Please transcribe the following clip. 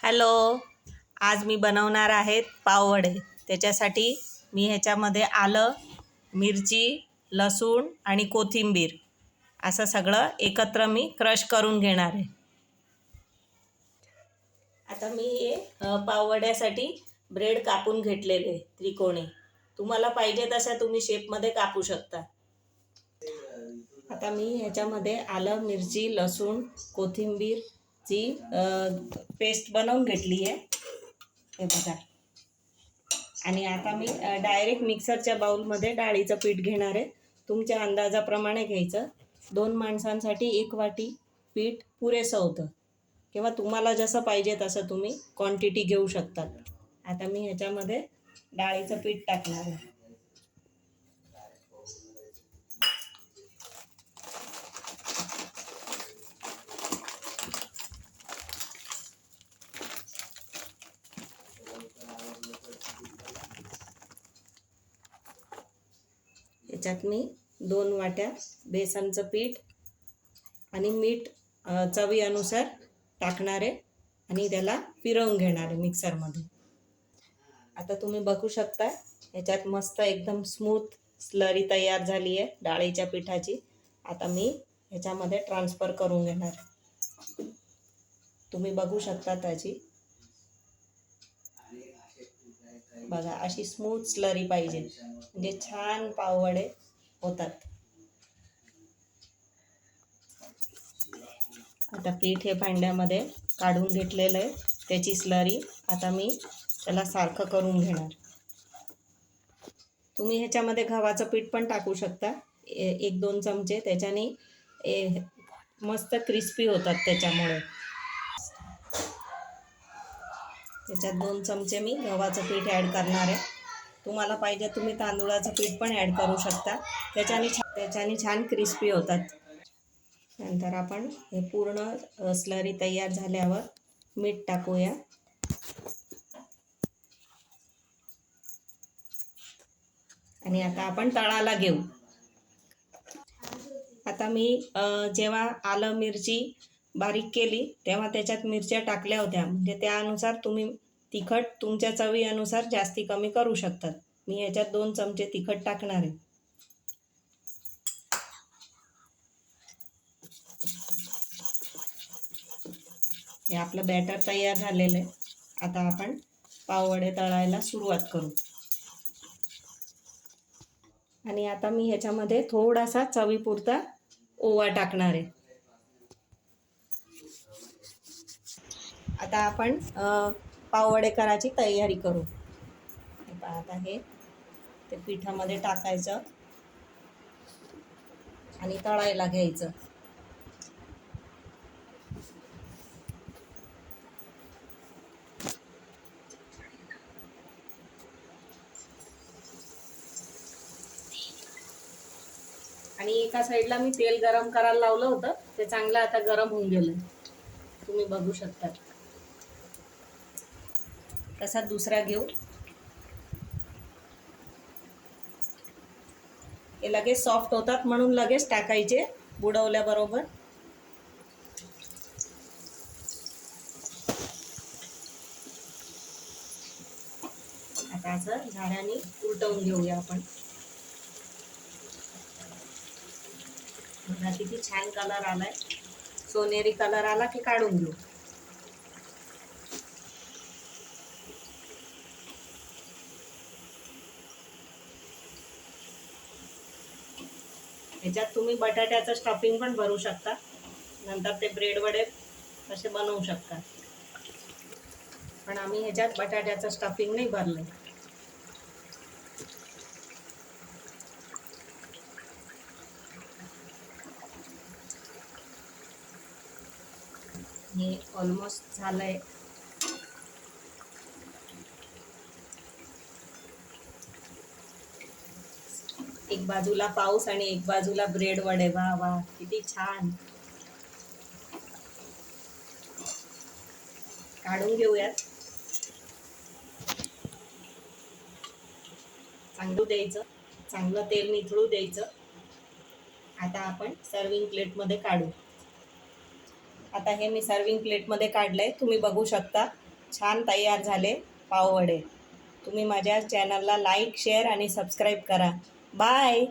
Hello. आज मी बनवणार आहेत पाववडे. त्याच्यासाठी मी ह्याच्यामध्ये आलं, मिरची, लसूण आणि कोथिंबीर असं सगळं एकत्र मी क्रश करून घेणार आहे. आता मी हे पाववड्यासाठी ब्रेड कापून घेतलेले त्रिकोणी. तुम्हाला पाहिजे तसं तुम्ही शेपमध्ये कापू शकता. आता मी ह्याच्यामध्ये आलं, मिरची, लसूण, कोथिंबीरची पेस्ट बनवून घेतली आहे, हे बघा. आणि आता मी डायरेक्ट मिक्सरच्या बाउलमध्ये डाळीचं पीठ घेणार आहे. तुमच्या अंदाजाप्रमाणे घ्यायचं. 2 माणसांसाठी 1 वाटी पीठ पुरेसं होतं, किंवा तुम्हाला जसं पाहिजे तसं तुम्ही क्वांटिटी घेऊ शकतात. आता मी ह्याच्यामध्ये डाळीचं पीठ टाकणार आहे. याच्यात मी 2 वाट्या बेसनचं पीठ आणि मीठ चवीनुसार टाकणार आहे आणि त्याला फिरवून घेणार आहे मिक्सरमध्ये. आता तुम्ही बघू शकता, याच्यात मस्त एकदम स्मूथ स्लरी तयार झाली आहे डाळीच्या पिठाची. आता मी ह्याच्यामध्ये ट्रान्सफर करून घेणार. तुम्ही बघू शकता त्याची, बघा अशी स्मूथ स्लरी पाहिजे, म्हणजे छान पाववडे होतात. आता पीठ हे भांड्यामध्ये काढून घेतलेलं आहे, त्याची स्लरी. आता मी त्याला सारखं करून घेणार. तुम्ही ह्याच्यामध्ये गव्हाचं पीठ पण टाकू शकता, 1-2 चमचे. त्याच्याने मस्त क्रिस्पी होतात. त्याच्यामुळे त्याच्यात 2 चमचे मी गव्हाचं पीठ ॲड करणार आहे. तुम्हाला पाहिजे तुम्ही तांदूळाचं पीठ पण ॲड करू शकता, त्याच्याने छान क्रिस्पी होतात. नंतर आपण हे पूर्ण स्लरी तयार झाल्यावर मीठ टाकूया. आणि आता आपण तळाला घेऊ. आता मी जेव्हा आलं मिरची बारीक केली तेव्हा त्याच्यात मिरच्या टाकल्या होत्या, म्हणजे त्यानुसार तुम्ही तिखट तुमच्या चवीनुसार जास्ती कमी करू शकतात. मी याच्यात 2 चमचे तिखट टाकणार आहे. हे आपलं बॅटर तयार झालेलं आहे. आता आपण पाववडे तळायला सुरुवात करू. आणि आता मी ह्याच्यामध्ये थोडासा चवीपुरता ओवा टाकणार आहे. आता आपण पाववडे करायची तयारी करू. आता हे ते पिठामध्ये टाकायचं आणि तळायला घ्यायचं. आणि एका साईडला मी तेल गरम करायला लावलं होतं, ते चांगलं आता गरम होऊन गेलं, तुम्ही बघू शकता. तसा दुसरा घेऊ. हे लगेच सॉफ्ट होतात म्हणून लगेच टाकायचे बुडवल्याबरोबर. आता असं झाऱ्याने उलटवून घेऊया आपण. बघा किती छान कलर आलाय. सोनेरी कलर आला की काढून घेऊ. ह्याच्यात तुम्ही बटाट्याचं स्टफिंग पण भरू शकता, नंतर ते ब्रेड वडे असे बनवू शकता. पण आम्ही ह्याच्यात बटाट्याचं स्टफिंग नाही भरलंय. हे ऑलमोस्ट झालंय. एक बाजूला पाऊस आणि एक बाजूला ब्रेड वडे. वा वा किती छान. काढून घेऊयात. चांगलं द्यायचं, चांगलं तेल निथळू द्यायचं. आता आपण सर्विंग प्लेटमध्ये काढू. आता हे मी सर्विंग प्लेटमध्ये काढलंय, तुम्ही बघू शकता. छान तयार झाले पाववडे. तुम्ही माझ्या चॅनलला लाईक शेअर आणि सबस्क्राईब करा. बाय.